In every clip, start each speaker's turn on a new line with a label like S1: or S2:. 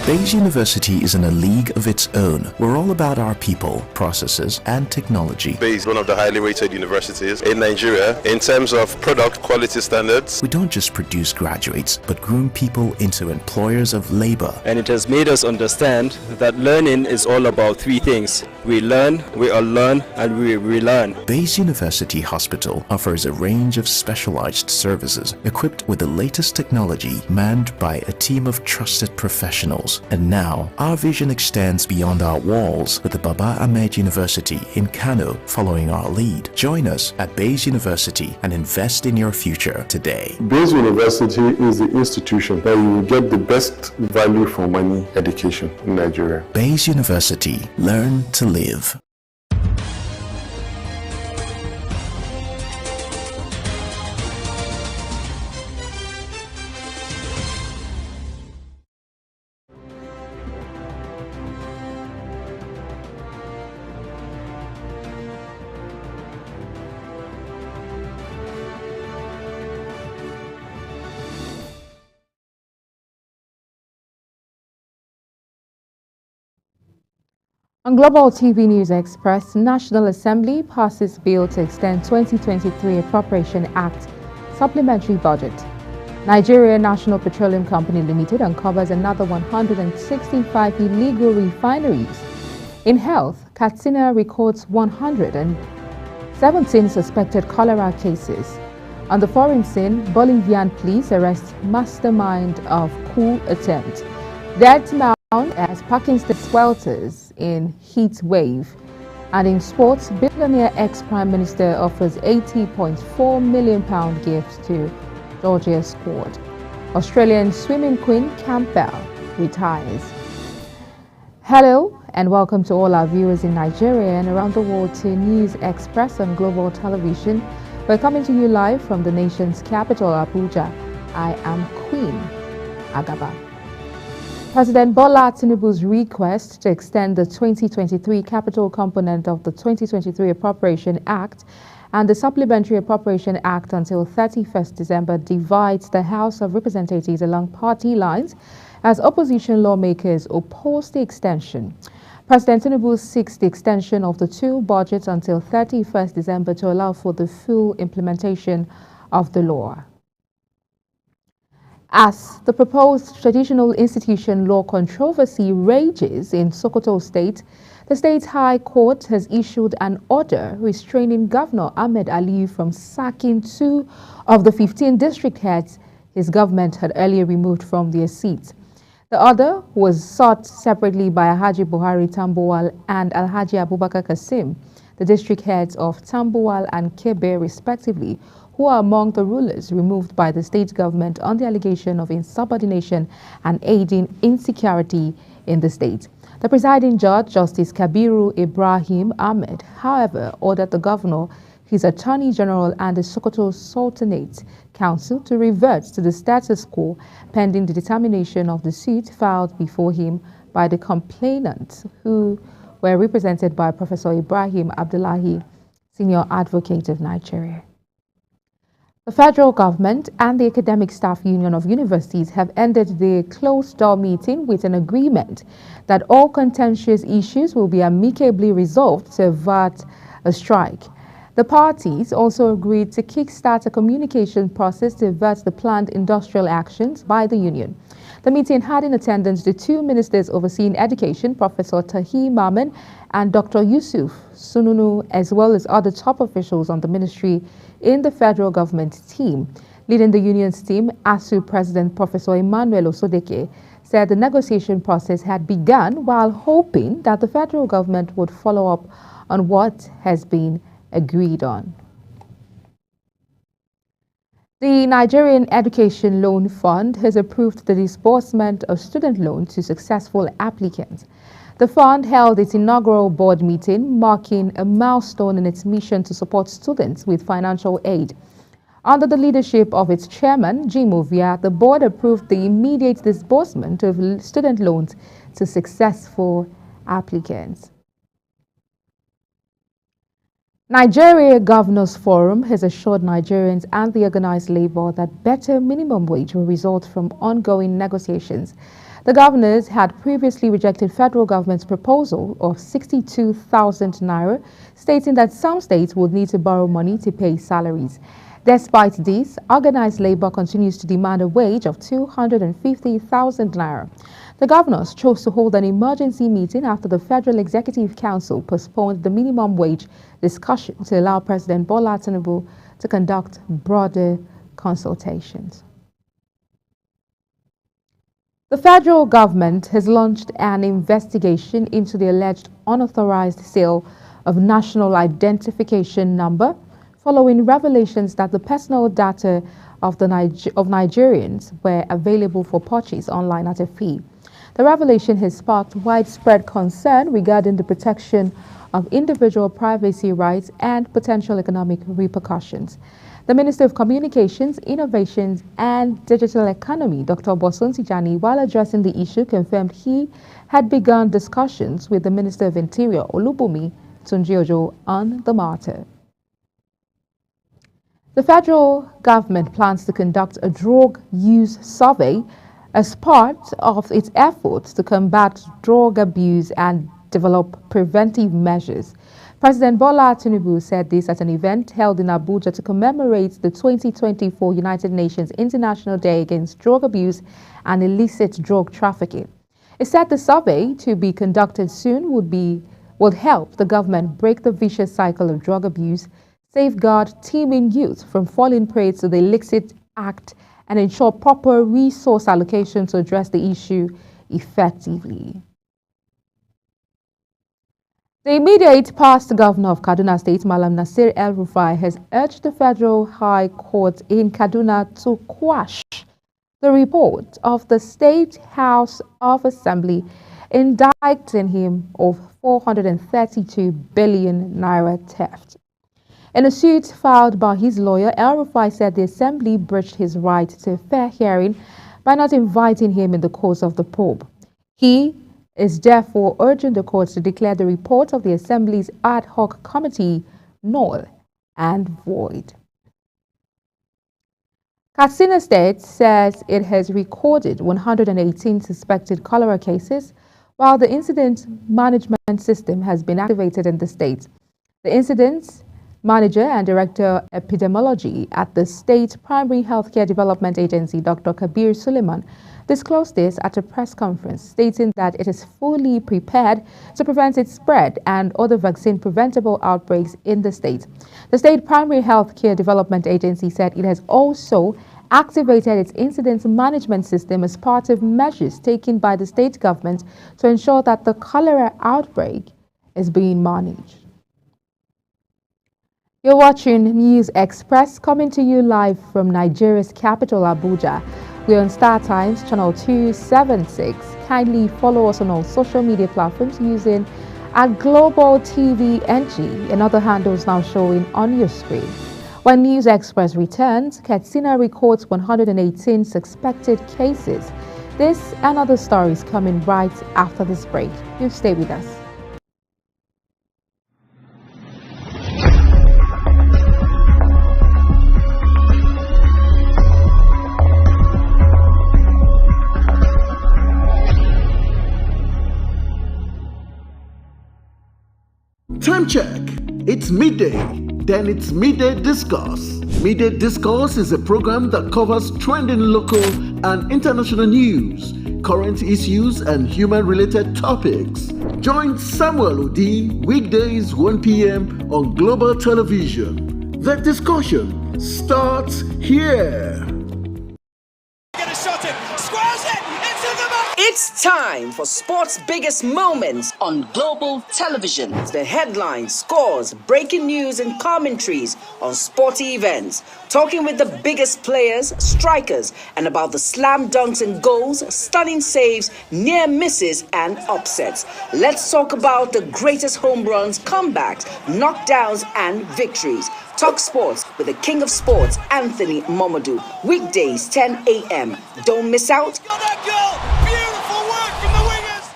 S1: Bayes University is in a league of its own. We're all about our people, processes, and technology.
S2: Bayes is one of the highly rated universities in Nigeria in terms of product quality standards.
S1: We don't just produce graduates, but groom people into employers of labor.
S3: And it has made us understand that learning is all about three things. We learn, we unlearn, and we relearn.
S1: Bayes University Hospital offers a range of specialized services equipped with the latest technology, manned by a team of trusted professionals. And now, our vision extends beyond our walls with the Baba Ahmed University in Kano following our lead. Join us at Bayes University and invest in your future today.
S4: Bayes University is the institution where you will get the best value for money education in Nigeria.
S1: Bayes University. Learn to live.
S5: On Global TV News Express, National Assembly passes bill to extend 2023 Appropriation Act supplementary budget. Nigeria National Petroleum Company Limited uncovers another 165 illegal refineries. In health, Katsina records 117 suspected cholera cases. On the foreign scene, Bolivian police arrest mastermind of coup attempt. Death mound as Pakistan swelters in heat wave. And in sports, billionaire ex-Prime Minister offers £80.4 million gift to Georgia's squad. Australian swimming queen Campbell retires. Hello and welcome to all our viewers in Nigeria and around the world to News Express on Global Television. We're coming to you live from the nation's capital, Abuja. I am Queen Agaba. President Bola Tinubu's request to extend the 2023 capital component of the 2023 Appropriation Act and the Supplementary Appropriation Act until 31st December divides the House of Representatives along party lines as opposition lawmakers oppose the extension. President Tinubu seeks the extension of the two budgets until 31st December to allow for the full implementation of the law. As the proposed traditional institution law controversy rages in Sokoto State, the state's High Court has issued an order restraining Governor Ahmed Aliyu from sacking 2 of the 15 district heads his government had earlier removed from their seats. The order was sought separately by Alhaji Buhari Tambuwal and Alhaji Abubakar Kasim, the district heads of Tambuwal and Kebe respectively, who are among the rulers removed by the state government on the allegation of insubordination and aiding insecurity in the state. The presiding judge, Justice Kabiru Ibrahim Ahmed, however, ordered the governor, his attorney general and the Sokoto Sultanate Council to revert to the status quo pending the determination of the suit filed before him by the complainants, who were represented by Professor Ibrahim Abdullahi, senior advocate of Nigeria. The federal government and the Academic Staff Union of Universities have ended their closed-door meeting with an agreement that all contentious issues will be amicably resolved to avert a strike. The parties also agreed to kickstart a communication process to avert the planned industrial actions by the union. The meeting had in attendance the 2 ministers overseeing education, Professor Tahi Maman and Dr. Yusuf Sununu, as well as other top officials on the ministry in the federal government team. Leading the union's team, ASU President Professor Emmanuel Osodeke said the negotiation process had begun while hoping that the federal government would follow up on what has been agreed on. The Nigerian Education Loan Fund has approved the disbursement of student loans to successful applicants. The fund held its inaugural board meeting, marking a milestone in its mission to support students with financial aid. Under the leadership of its chairman, Jim Ovia, the board approved the immediate disbursement of student loans to successful applicants. Nigeria Governors Forum has assured Nigerians and the organized labor that better minimum wage will result from ongoing negotiations. The governors had previously rejected federal government's proposal of 62,000 naira, stating that some states would need to borrow money to pay salaries. Despite this, organized labor continues to demand a wage of 250,000 naira. The governors chose to hold an emergency meeting after the Federal Executive Council postponed the minimum wage discussion to allow President Bola Tinubu to conduct broader consultations. The federal government has launched an investigation into the alleged unauthorized sale of national identification number following revelations that the personal data of Nigerians were available for purchase online at a fee. The revelation has sparked widespread concern regarding the protection of individual privacy rights and potential economic repercussions. The Minister of Communications, Innovations and Digital Economy, Dr. Bosun Tijani, while addressing the issue, confirmed he had begun discussions with the Minister of Interior, Olubunmi Tunji-Ojo, on the matter. The federal government plans to conduct a drug use survey as part of its efforts to combat drug abuse and develop preventive measures. President Bola Tinubu said this at an event held in Abuja to commemorate the 2024 United Nations International Day Against Drug Abuse and Illicit Drug Trafficking. He said the survey, to be conducted soon, would help the government break the vicious cycle of drug abuse, safeguard teeming youth from falling prey to the illicit act, and ensure proper resource allocation to address the issue effectively. The immediate past governor of Kaduna State, Malam Nasir El-Rufai, has urged the Federal High Court in Kaduna to quash the report of the State House of Assembly indicting him of 432 billion naira theft. In a suit filed by his lawyer, El-Rufai said the Assembly breached his right to a fair hearing by not inviting him in the course of the probe. He is therefore urging the court to declare the report of the Assembly's ad hoc committee null and void. Katsina State says it has recorded 118 suspected cholera cases, while the incident management system has been activated in the state. The incident manager and director of epidemiology at the State Primary Healthcare Development Agency, Dr. Kabir Suleiman, disclosed this at a press conference, stating that it is fully prepared to prevent its spread and other vaccine-preventable outbreaks in the state. The State Primary Healthcare Development Agency said it has also activated its incident management system as part of measures taken by the state government to ensure that the cholera outbreak is being managed. You're watching News Express, coming to you live from Nigeria's capital, Abuja. We're on Star Times, channel 276. Kindly follow us on all social media platforms using Global TV NG and other handles now showing on your screen. When News Express returns, Katsina records 118 suspected cases. This and other stories coming right after this break. You stay with us.
S6: Time check. It's midday. Then it's Midday Discourse. Midday Discourse is a program that covers trending local and international news, current issues, and human-related topics. Join Samuel Odi weekdays 1 p.m. on Global Television. The discussion starts here.
S7: Get a shot in. Squares it into the back.
S8: It's time for sports' biggest moments on Global Television. The headlines, scores, breaking news, and commentaries on sporty events. Talking with the biggest players, strikers, and about the slam dunks and goals, stunning saves, near misses, and upsets. Let's talk about the greatest home runs, comebacks, knockdowns, and victories. Talk sports with the king of sports, Anthony Momodu. Weekdays, 10 a.m. Don't miss out.
S7: Got that goal. Beautiful work from the wingers.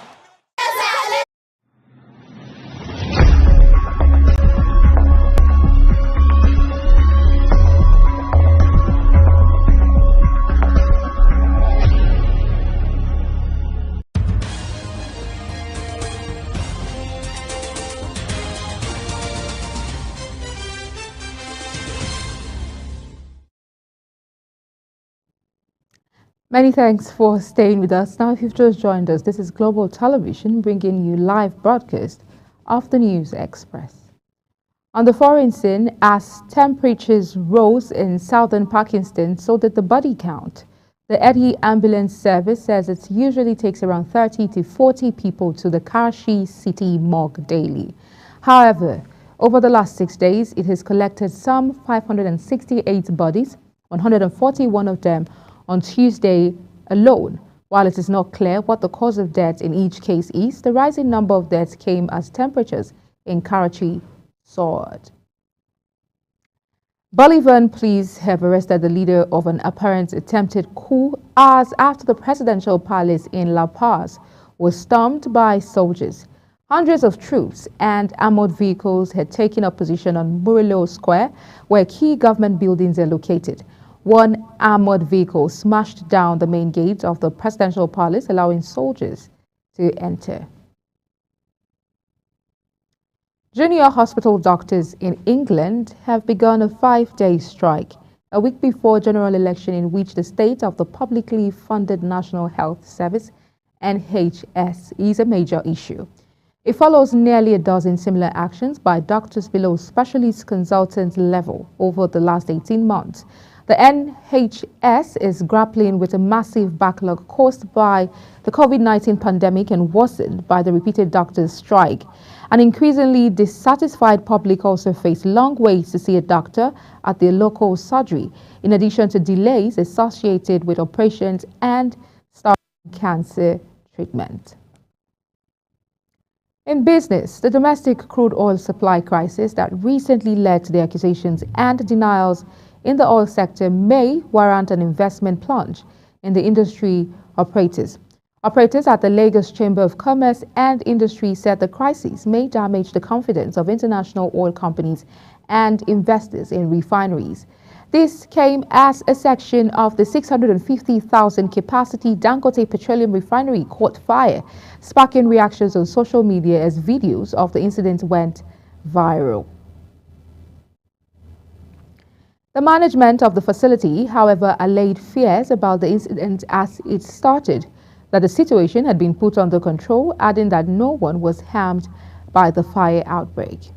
S5: Many thanks for staying with us. Now, if you've just joined us, this is Global Television bringing you live broadcast of the News Express. On the foreign scene, as temperatures rose in southern Pakistan, so did the body count. The Eddie Ambulance Service says it usually takes around 30 to 40 people to the Karachi city morgue daily. However, over the last 6 days, it has collected some 568 bodies, 141 of them on Tuesday alone. While it is not clear what the cause of death in each case is, the rising number of deaths came as temperatures in Karachi soared. Bolivian police have arrested the leader of an apparent attempted coup hours after the presidential palace in La Paz was stormed by soldiers. Hundreds of troops and armored vehicles had taken up position on Murillo Square, where key government buildings are located. One armored vehicle smashed down the main gate of the presidential palace, allowing soldiers to enter. Junior hospital doctors in England have begun a 5-day strike, a week before general election in which the state of the publicly funded National Health Service, NHS, is a major issue. It follows nearly a dozen similar actions by doctors below specialist consultant level over the last 18 months. The NHS is grappling with a massive backlog caused by the COVID-19 pandemic and worsened by the repeated doctors' strike. An increasingly dissatisfied public also face long waits to see a doctor at their local surgery, in addition to delays associated with operations and starting cancer treatment. In business, the domestic crude oil supply crisis that recently led to the accusations and denials in the oil sector may warrant an investment plunge in the industry operators. Operators at the Lagos Chamber of Commerce and Industry said the crisis may damage the confidence of international oil companies and investors in refineries. This came as a section of the 650,000 capacity Dangote Petroleum Refinery caught fire, sparking reactions on social media as videos of the incident went viral. The management of the facility, however, allayed fears about the incident as it started, that the situation had been put under control, adding that no one was harmed by the fire outbreak.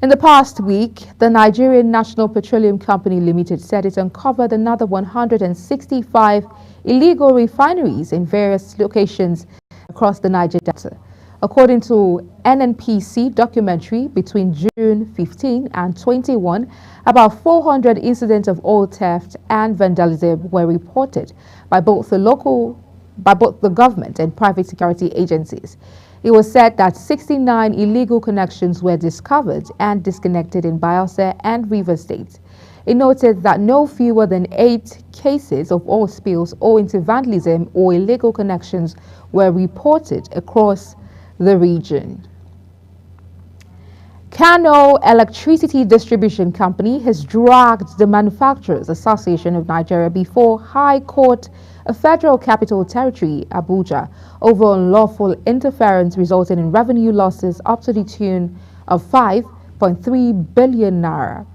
S5: In the past week, the Nigerian National Petroleum Company Limited said it uncovered another 165 illegal refineries in various locations across the Niger Delta. According to NNPC documentary, between June 15 and 21, about 400 incidents of oil theft and vandalism were reported by both the government and private security agencies. It was said that 69 illegal connections were discovered and disconnected in Bayelsa and Rivers States. It noted that no fewer than 8 cases of oil spills owing to vandalism or illegal connections were reported across the region. Kano Electricity Distribution Company has dragged the Manufacturers Association of Nigeria before High Court of Federal Capital Territory, Abuja, over unlawful interference resulting in revenue losses up to the tune of 5.3 billion naira.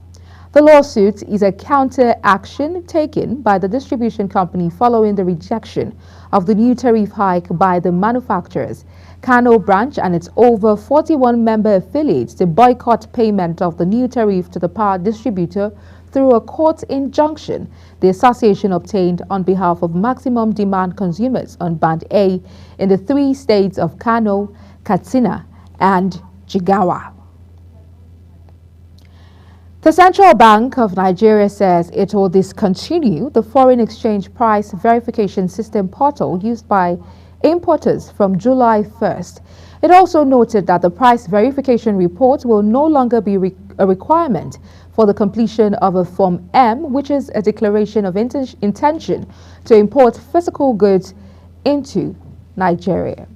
S5: The lawsuit is a counter-action taken by the distribution company following the rejection of the new tariff hike by the manufacturers. Kano branch and its over 41 member affiliates to boycott payment of the new tariff to the power distributor through a court injunction the association obtained on behalf of maximum demand consumers on Band A in the 3 states of Kano, Katsina, and Jigawa. The Central Bank of Nigeria says it will discontinue the foreign exchange price verification system portal used by importers from July 1st. It also noted that the price verification report will no longer be a requirement for the completion of a Form M, which is a declaration of intention to import physical goods into Nigeria.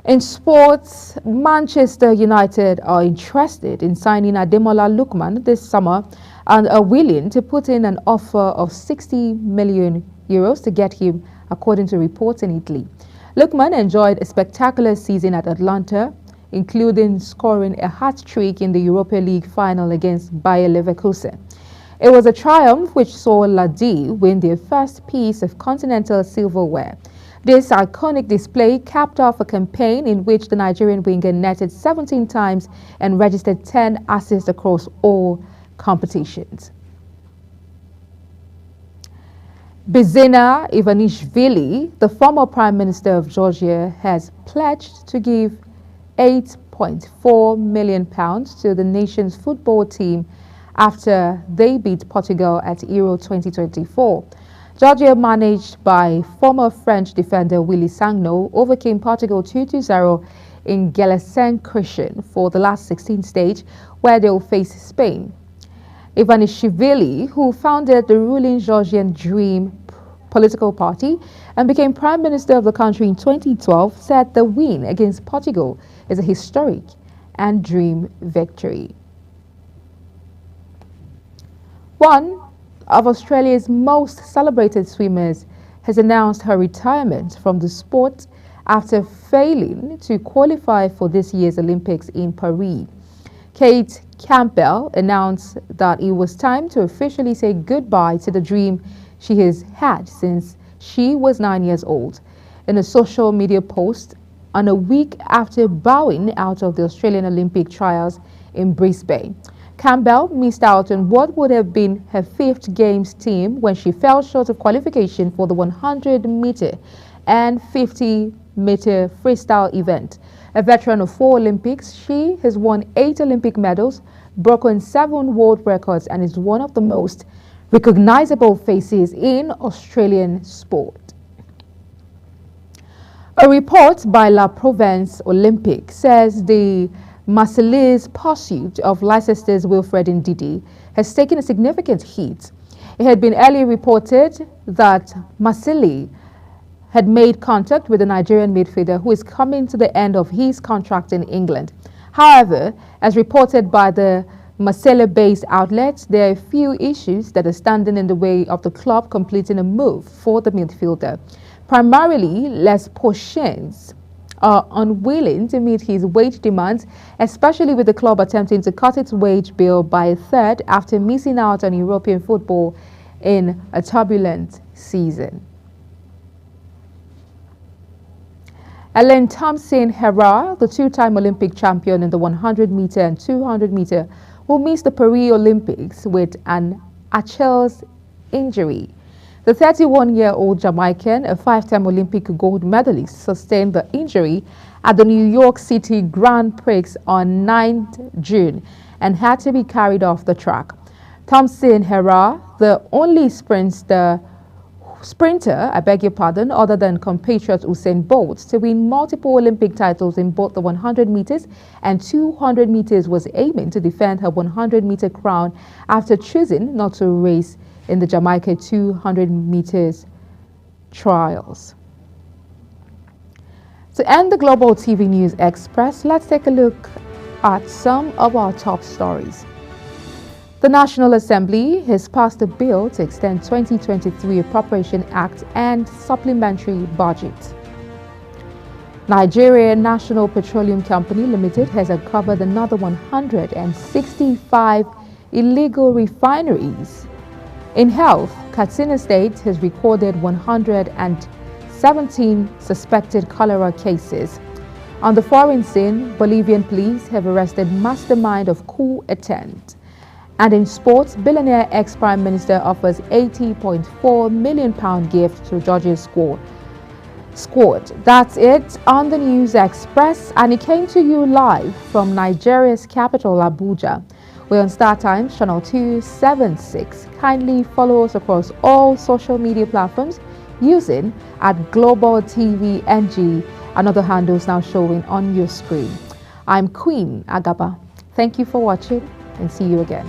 S5: In sports, Manchester United are interested in signing Ademola Lookman this summer and are willing to put in an offer of 60 million euros to get him, according to reports in Italy. Lookman enjoyed a spectacular season at Atlanta, including scoring a hat-trick in the Europa League final against Bayer Leverkusen. It was a triumph which saw Ladi win their first piece of continental silverware. This iconic display capped off a campaign in which the Nigerian winger netted 17 times and registered 10 assists across all competitions. Bidzina Ivanishvili, the former Prime Minister of Georgia, has pledged to give £8.4 million to the nation's football team after they beat Portugal at Euro 2024. Georgia, managed by former French defender Willy Sagnol, overcame Portugal 2-0 in Gelsenkirchen for the last 16 stage, where they will face Spain. Ivanishvili, who founded the ruling Georgian Dream political party and became Prime Minister of the country in 2012, said the win against Portugal is a historic and dream victory. One of Australia's most celebrated swimmers has announced her retirement from the sport after failing to qualify for this year's Olympics in Paris. Kate Campbell announced that it was time to officially say goodbye to the dream she has had since she was 9 years old. In a social media post on a week after bowing out of the Australian Olympic trials in Brisbane, Campbell missed out on what would have been her 5th Games team when she fell short of qualification for the 100-meter and 50-meter freestyle event. A veteran of 4 Olympics, she has won 8 Olympic medals, broken 7 world records, and is one of the most recognizable faces in Australian sport. A report by La Provence Olympique says the Marseillais pursuit of Leicester Wilfred Ndidi has taken a significant hit. It had been earlier reported that Marseille had made contact with the Nigerian midfielder who is coming to the end of his contract in England. However, as reported by the Marseille-based outlets, there are a few issues that are standing in the way of the club completing a move for the midfielder. Primarily, Les Pochins are unwilling to meet his wage demands, especially with the club attempting to cut its wage bill by a third after missing out on European football in a turbulent season. Ellen Thompson-Herah, the 2-time Olympic champion in the 100-meter and 200-meter, will miss the Paris Olympics with an Achilles injury. The 31-year-old Jamaican, a 5-time Olympic gold medalist, sustained the injury at the New York City Grand Prix on 9th June and had to be carried off the track. Thompson-Herah, the only sprinter, other than compatriot Usain Bolt, to win multiple Olympic titles in both the 100 meters and 200 meters, was aiming to defend her 100-meter crown after choosing not to race in the Jamaica 200 meters trials. To end the Global TV News Express, let's take a look at some of our top stories. The National Assembly has passed a bill to extend 2023 Appropriation Act and supplementary budget. Nigeria National Petroleum Company Limited has uncovered another 165 illegal refineries. In health, Katsina State has recorded 117 suspected cholera cases. On the foreign scene, Bolivian police have arrested mastermind of coup attempt. And in sports, billionaire ex-Prime Minister offers £80.4 million gift to Georgia's squad. That's it on the News Express, and it came to you live from Nigeria's capital, Abuja. We're on StarTimes channel 276. Kindly follow us across all social media platforms using @GlobalTVNG and other handles now showing on your screen. I'm Queen Agaba. Thank you for watching and see you again.